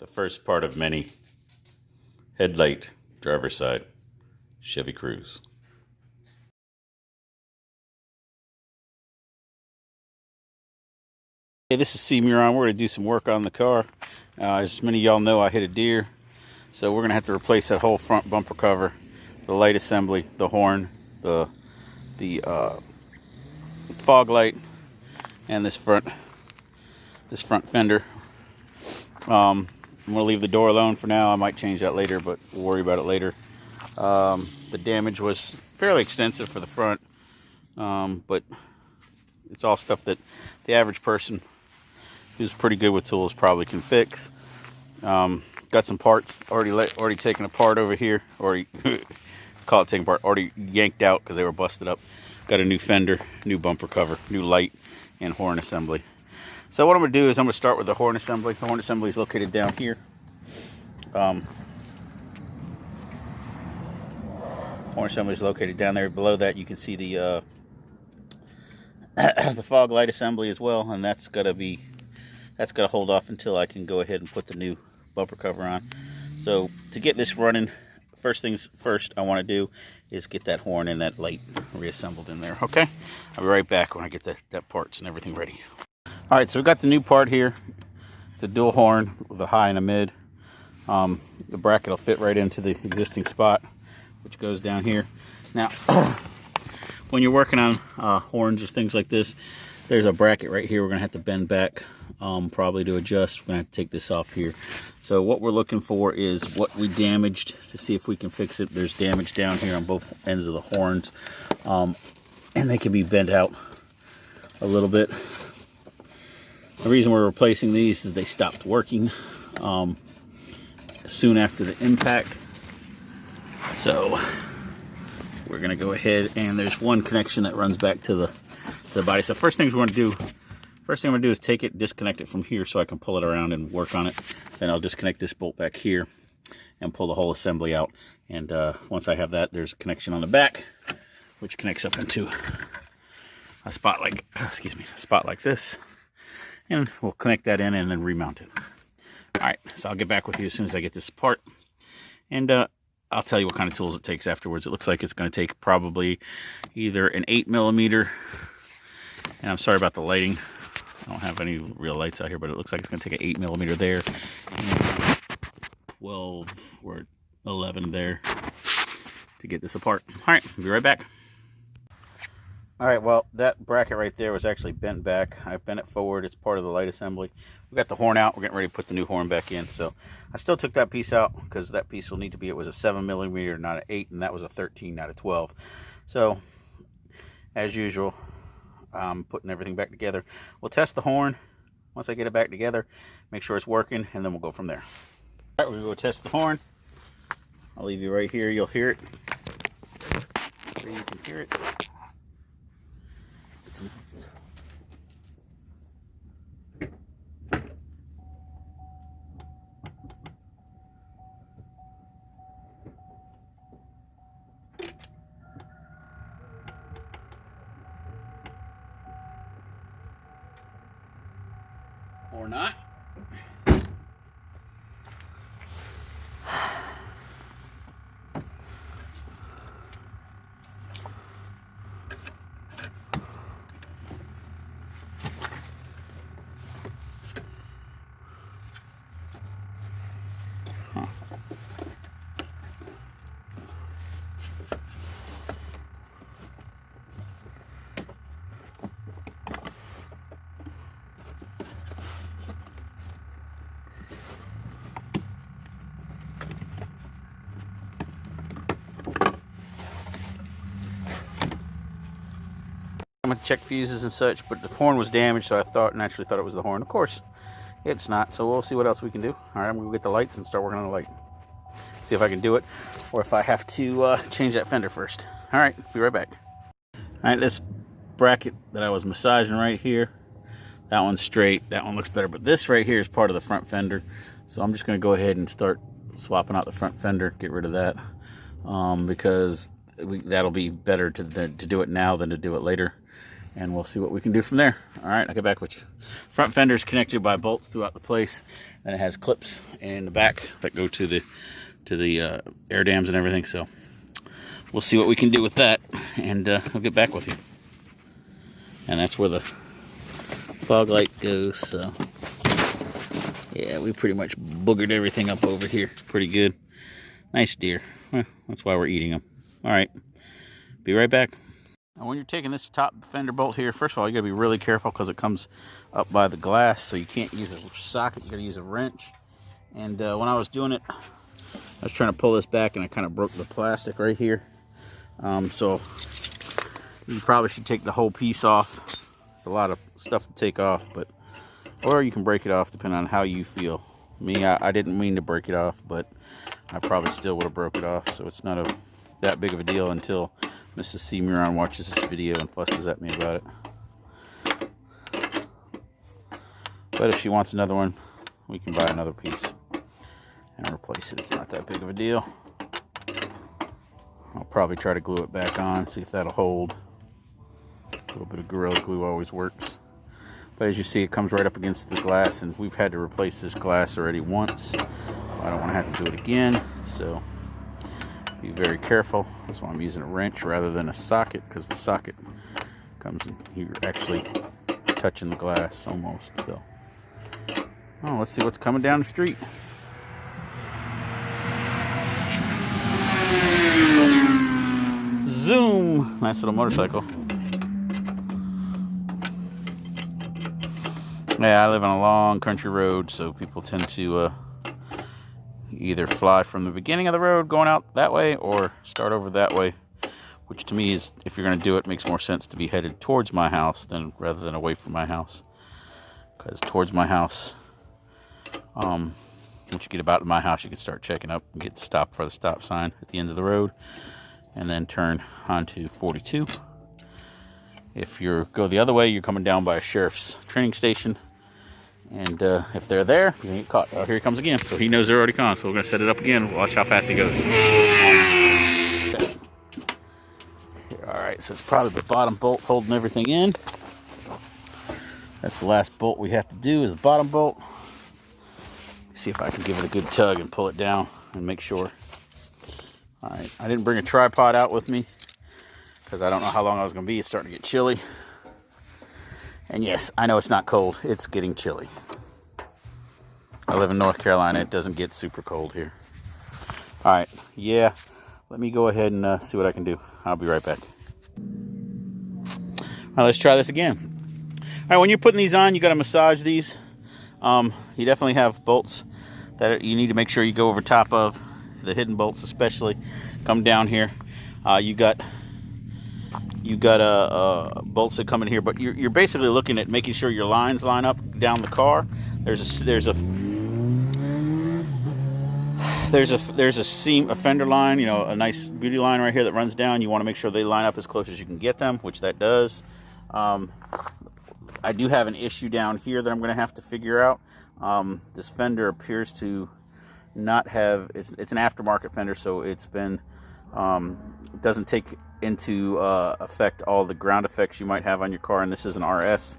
The first part of many. Headlight, driver's side, Chevy Cruze. Hey, this is C-Muron. We're going to do some work on the car. As many of y'all know, I hit a deer. So we're going to have to replace that whole front bumper cover, the light assembly, the horn, the fog light, and this front fender. I'm going to leave the door alone for now. I might change that later, but we'll worry about it later. The damage was fairly extensive for the front, but it's all stuff that the average person who's pretty good with tools probably can fix. Got some parts already taken apart over here, or let's call it taken apart, already yanked out because they were busted up. Got a new fender, new bumper cover, new light, and horn assembly. So what I'm going to do is I'm going to start with the horn assembly. The horn assembly is located down here. Horn assembly is located down there. Below that you can see the the fog light assembly as well, and that's got to hold off until I can go ahead and put the new bumper cover on. So to get this running, first things first I want to do is get that horn and that light reassembled in there. Okay, I'll be right back when I get that parts and everything ready. All right, so we got the new part here. It's a dual horn with a high and a mid. The bracket will fit right into the existing spot, which goes down here. Now, when you're working on horns or things like this, there's a bracket right here we're going to have to bend back probably to adjust. We're going to have to take this off here. So what we're looking for is what we damaged to see if we can fix it. There's damage down here on both ends of the horns, and they can be bent out a little bit. The reason we're replacing these is they stopped working soon after the impact. So we're going to go ahead, and there's one connection that runs back to the body. So first thing I'm going to do is take it, disconnect it from here so I can pull it around and work on it. Then I'll disconnect this bolt back here and pull the whole assembly out. And once I have that, there's a connection on the back which connects up into a spot like this. And we'll connect that in and then remount it. All right, so I'll get back with you as soon as I get this apart. And I'll tell you what kind of tools it takes afterwards. It looks like it's going to take probably either an 8mm, and I'm sorry about the lighting. I don't have any real lights out here, but it looks like it's going to take an 8mm there, and 12 or 11 there to get this apart. All right, I'll be right back. All right, well, that bracket right there was actually bent back. I bent it forward. It's part of the light assembly. We got the horn out. We're getting ready to put the new horn back in. So I still took that piece out because that piece will need to be, it was a 7mm, not an 8, and that was a 13, not a 12. So as usual, I'm putting everything back together. We'll test the horn once I get it back together, make sure it's working, and then we'll go from there. All right, we're going to go test the horn. I'll leave you right here. You'll hear it. So you can hear it. Or not. I'm going to check fuses and such, but the horn was damaged, so I naturally thought it was the horn. Of course, it's not, so we'll see what else we can do. All right, I'm going to get the lights and start working on the light. See if I can do it, or if I have to change that fender first. All right, be right back. All right, this bracket that I was massaging right here, that one's straight. That one looks better, but this right here is part of the front fender. So I'm just going to go ahead and start swapping out the front fender, get rid of that, because that'll be better to do it now than to do it later. and we'll see what we can do from there. All right, I'll get back with you. Front fender is connected by bolts throughout the place, and it has clips in the back that go to the air dams and everything. So we'll see what we can do with that, and I'll get back with you. And that's where the fog light goes. So yeah, we pretty much boogered everything up over here pretty good. Nice deer. Well, that's why we're eating them. All right, be right back. Now, when you're taking this top fender bolt here, first of all, you gotta be really careful because it comes up by the glass, so you can't use a socket. You gotta use a wrench. And when I was doing it, I was trying to pull this back, and I kind of broke the plastic right here. So you probably should take the whole piece off. It's a lot of stuff to take off, or you can break it off depending on how you feel. Me, I didn't mean to break it off, but I probably still would have broke it off. So it's not that big of a deal until Mrs. C. Muron watches this video and fusses at me about it. But if she wants another one, we can buy another piece and replace it. It's not that big of a deal. I'll probably try to glue it back on, see if that'll hold. A little bit of Gorilla Glue always works. But as you see, it comes right up against the glass, and we've had to replace this glass already once. I don't want to have to do it again, so be very careful. That's why I'm using a wrench rather than a socket, because the socket comes in, you're actually touching the glass almost. So, oh, let's see what's coming down the street. Zoom! Nice little motorcycle. Yeah, I live on a long country road, so people tend to either fly from the beginning of the road going out that way or start over that way, which to me is, if you're going to do it, makes more sense to be headed towards my house rather than away from my house. Because towards my house, once you get about to my house, you can start checking up and get stopped for the stop sign at the end of the road, and then turn onto 42. If you go the other way, you're coming down by a sheriff's training station. And if they're there, you're going to get caught. Oh, here he comes again. So he knows they're already gone. So we're going to set it up again. Watch how fast he goes. Okay. All right, so it's probably the bottom bolt holding everything in. That's the last bolt we have to do, is the bottom bolt. See if I can give it a good tug and pull it down and make sure. All right, I didn't bring a tripod out with me because I don't know how long I was going to be. It's starting to get chilly. And yes, I know it's not cold. It's getting chilly. I live in North Carolina. It doesn't get super cold here. All right, yeah. Let me go ahead and see what I can do. I'll be right back. All right, let's try this again. All right, when you're putting these on, you got to massage these. You definitely have bolts that you need to make sure you go over top of. The hidden bolts especially. Come down here. You got bolts that come in here, but you're basically looking at making sure your lines line up down the car. There's a seam, a fender line, you know, a nice beauty line right here that runs down. You want to make sure they line up as close as you can get them, which that does. I do have an issue down here that I'm going to have to figure out. This fender appears to not have, it's an aftermarket fender, so it's been it doesn't take into effect all the ground effects you might have on your car, and this is an RS,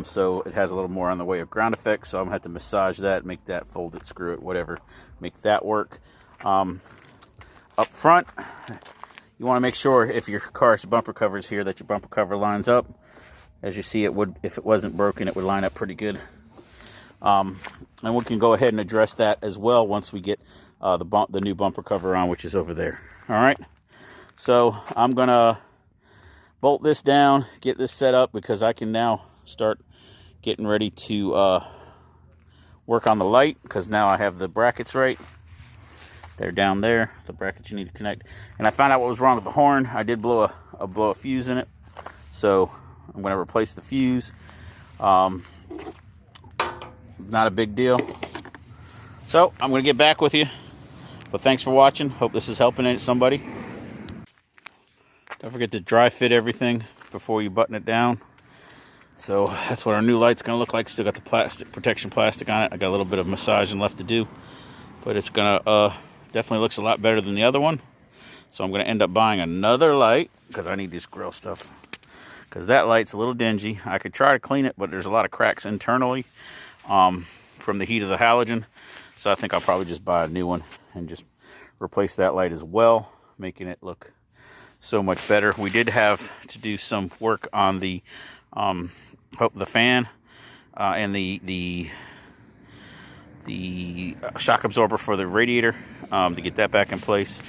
so it has a little more on the way of ground effects. So I'm gonna have to massage that, make that, fold it, screw it, whatever, make that work. Up front, you want to make sure if your car's bumper cover is here that your bumper cover lines up. As you see, it would, if it wasn't broken, it would line up pretty good. And we can go ahead and address that as well once we get the new bumper cover on, which is over there. All right, so I'm gonna bolt this down, get this set up, because I can now start getting ready to work on the light, because now I have the brackets right. They're down there, the brackets you need to connect. And I found out what was wrong with the horn. I did blow a fuse in it, so I'm gonna replace the fuse. Not a big deal. So I'm gonna get back with you. But thanks for watching. Hope this is helping somebody. Don't forget to dry fit everything before you button it down. So that's what our new light's gonna look like. Still got the plastic, protection plastic on it. I got a little bit of massaging left to do, but it's gonna definitely looks a lot better than the other one. So I'm gonna end up buying another light because I need this grill stuff. because that light's a little dingy. I could try to clean it, but there's a lot of cracks internally from the heat of the halogen. So I think I'll probably just buy a new one and just replace that light as well, making it look so much better. We did have to do some work on the fan and the shock absorber for the radiator to get that back in place.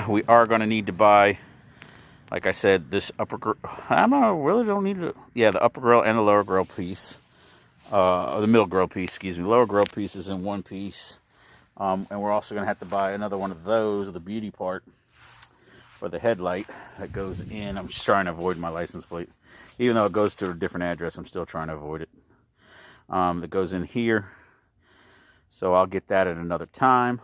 We are going to need to buy, like I said, this upper grill. I don't need to. Yeah, the upper grill and the lower grill piece. The middle grill piece, excuse me. Lower grill piece is in one piece. And we're also going to have to buy another one of those, the beauty part, for the headlight that goes in. I'm just trying to avoid my license plate. Even though it goes to a different address, I'm still trying to avoid it. That goes in here. So I'll get that at another time.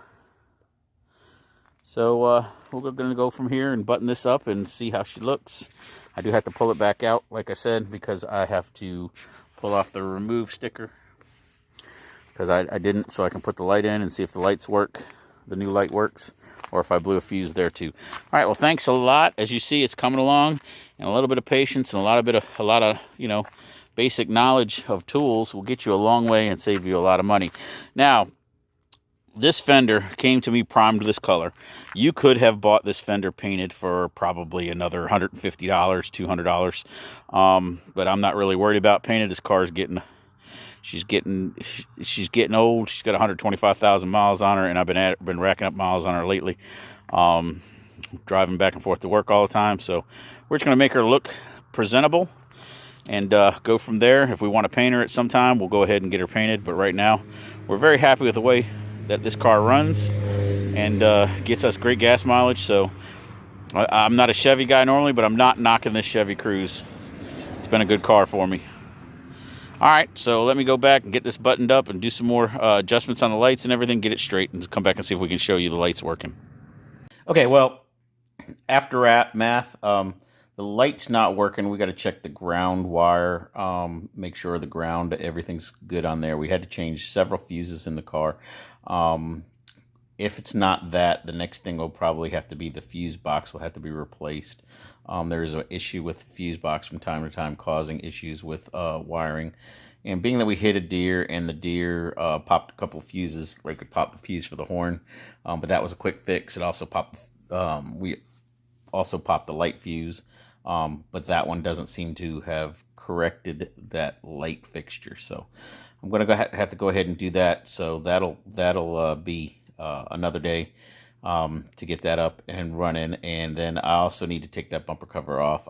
So we're going to go from here and button this up and see how she looks. I do have to pull it back out, like I said, because I have to pull off the remove sticker. Because I didn't, so I can put the light in and see if the lights work, the new light works, or if I blew a fuse there too. All right, well, thanks a lot. As you see, it's coming along, and a little bit of patience and a lot of basic knowledge of tools will get you a long way and save you a lot of money. Now, this fender came to me primed this color. You could have bought this fender painted for probably another $150, $200. But I'm not really worried about painted. This car is she's getting old. She's got 125,000 miles on her, and I've been racking up miles on her lately. Driving back and forth to work all the time. So we're just going to make her look presentable and go from there. If we want to paint her at some time, we'll go ahead and get her painted. But right now, we're very happy with the way that this car runs and gets us great gas mileage. So I'm not a Chevy guy normally, but I'm not knocking this Chevy Cruze. It's been a good car for me. All right, so let me go back and get this buttoned up and do some more adjustments on the lights and everything, get it straight, and come back and see if we can show you the lights working. Okay, well, after math, the light's not working. We got to check the ground wire, make sure the ground, everything's good on there. We had to change several fuses in the car. If it's not that, the next thing will probably have to be the fuse box will have to be replaced. There's an issue with the fuse box from time to time causing issues with wiring. And being that we hit a deer and the deer popped a couple of fuses, we could pop the fuse for the horn, but that was a quick fix. It also popped, we also popped the light fuse, but that one doesn't seem to have corrected that light fixture. So I'm going to have to go ahead and do that. So that'll be another day to get that up and running. And then I also need to take that bumper cover off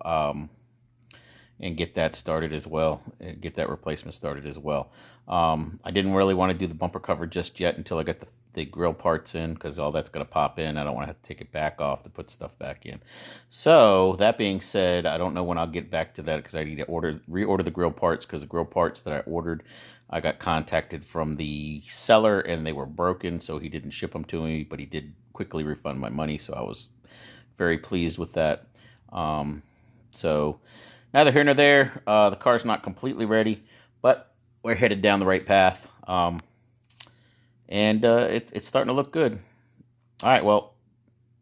and get that started as well, get that replacement started as well. I didn't really want to do the bumper cover just yet until I get the grill parts in, because all that's going to pop in. I don't want to have to take it back off to put stuff back in. So that being said, I don't know when I'll get back to that, because I need to reorder the grill parts, because the grill parts that I ordered, I got contacted from the seller and they were broken, so he didn't ship them to me, but he did quickly refund my money, so I was very pleased with that. So neither here nor there. The car's not completely ready, but we're headed down the right path. And it's starting to look good. All right, well,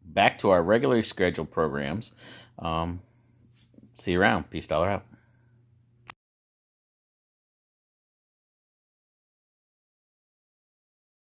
back to our regularly scheduled programs. See you around. Peace, dollar out.